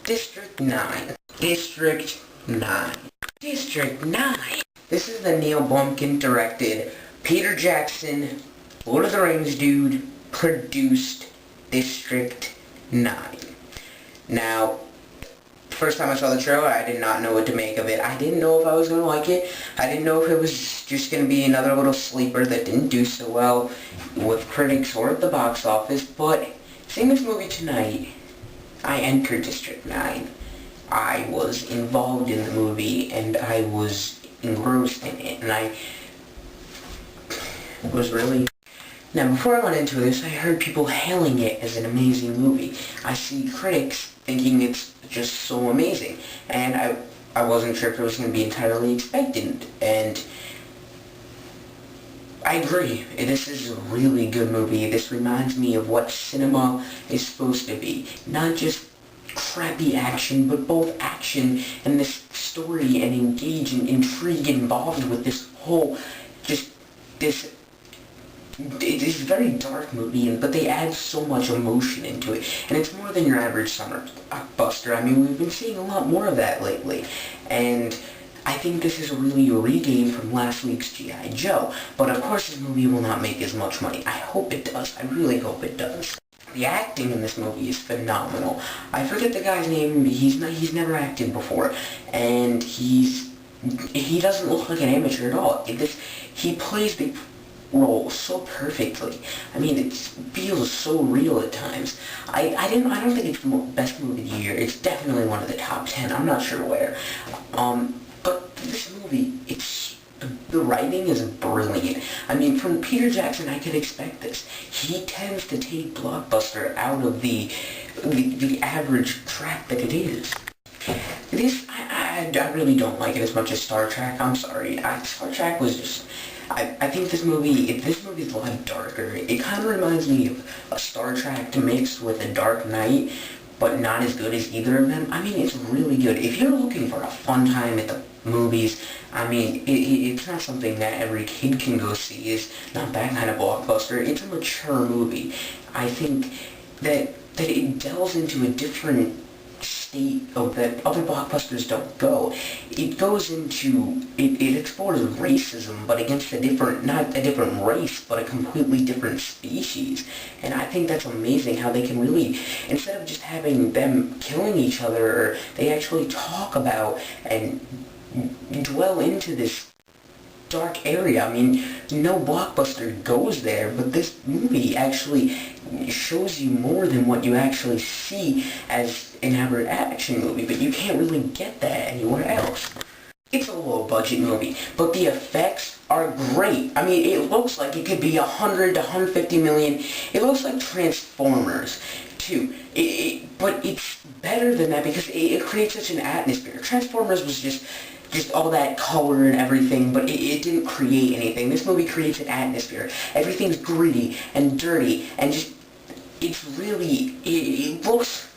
District 9. District 9. District 9. This is the Neil Blomkamp directed, Peter Jackson, Lord of the Rings dude, produced District 9. Now, first time I saw the trailer, I did not know what to make of it. I didn't know if I was going to like it. I didn't know if it was just going to be another little sleeper that didn't do so well with critics or at the box office, but seeing this movie tonight, I entered District 9. I was involved in the movie, and I was engrossed in it, and I was really... Now, before I went into this, I heard people hailing it as an amazing movie. I see critics thinking it's just so amazing, and I wasn't sure if it was going to be entirely expected, and I agree. This is a really good movie. This reminds me of what cinema is supposed to be. Not just crappy action, but both action and this story and engage and intrigue involved with this whole, this very dark movie, but they add so much emotion into it, and it's more than your average summer blockbuster. I mean, we've been seeing a lot more of that lately, and I think this is really a regain from last week's G.I. Joe, but of course this movie will not make as much money. I hope it does. I really hope it does. The acting in this movie is phenomenal. I forget the guy's name. He's never acted before, and he doesn't look like an amateur at all. He plays the role so perfectly. I mean, it feels so real at times. I don't think it's the best movie of the year. It's definitely one of the top 10. I'm not sure where. But this movie, the writing is brilliant. I mean, from Peter Jackson, I could expect this. He tends to take blockbuster out of the average track that it is. I really don't like it as much as Star Trek. I'm sorry. Star Trek was just... I think this movie is a lot darker. It kind of reminds me of a Star Trek mixed with a Dark Knight, but not as good as either of them. I mean, it's really good. If you're looking for a fun time at the movies, I mean, it's not something that every kid can go see. It's not that kind of blockbuster. It's a mature movie. I think that it delves into a different state of that other blockbusters don't go. It goes into, it explores racism, but against not a different race, but a completely different species. And I think that's amazing how they can really, instead of just having them killing each other, they actually talk about and dwell into this dark area. I mean, no blockbuster goes there, but this movie actually shows you more than what you actually see as an average action movie, but you can't really get that anywhere else. It's a low-budget movie, but the effects are great. I mean, it looks like it could be 100 to 150 million. It looks like Transformers, too. But it's better than that because it creates such an atmosphere. Transformers was just all that color and everything, but it didn't create anything. This movie creates an atmosphere. Everything's gritty and dirty, and just, it's really, it looks,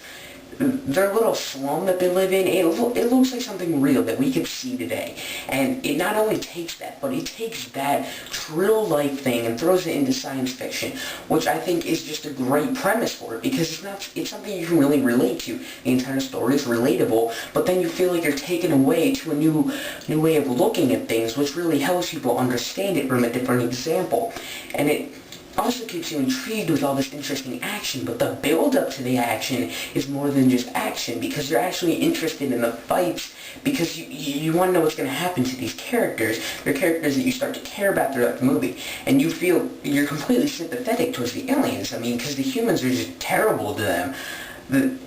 their little slum that they live in, it looks like something real that we could see today. And it not only takes that, but it takes that real-life thing and throws it into science fiction, which I think is just a great premise for it, because it's something you can really relate to. The entire story is relatable, but then you feel like you're taken away to a new way of looking at things, which really helps people understand it from a different example. And it also keeps you intrigued with all this interesting action, but the build-up to the action is more than just action, because you're actually interested in the fights, because you want to know what's going to happen to these characters. They're characters that you start to care about throughout the movie, and you feel you're completely sympathetic towards the aliens. I mean, because the humans are just terrible to them.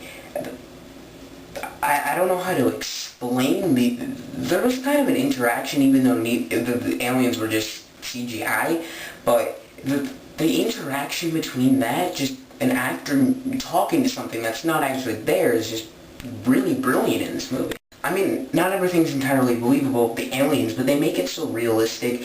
I don't know how to explain there was kind of an interaction, even though the aliens were just CGI, but the interaction between that, just an actor talking to something that's not actually there, is just really brilliant in this movie. I mean, not everything's entirely believable, the aliens, but they make it so realistic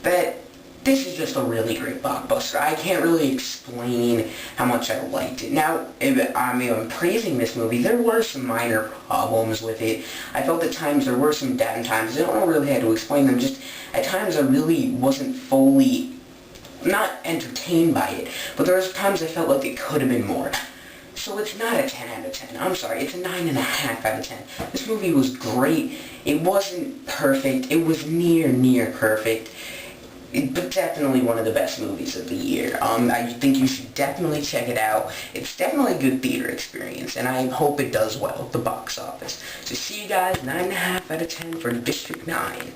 that this is just a really great blockbuster. I can't really explain how much I liked it. Now, I'm praising this movie. There were some minor problems with it. I felt at times there were some downtimes. I don't really have to explain them. Just at times I really wasn't fully, not entertained by it, but there was times I felt like it could have been more. So it's not a 10 out of 10. I'm sorry, it's a 9.5 out of 10. This movie was great. It wasn't perfect. It was near perfect. But definitely one of the best movies of the year. I think you should definitely check it out. It's definitely a good theater experience, and I hope it does well at the box office. So see you guys, 9.5 out of 10 for District 9.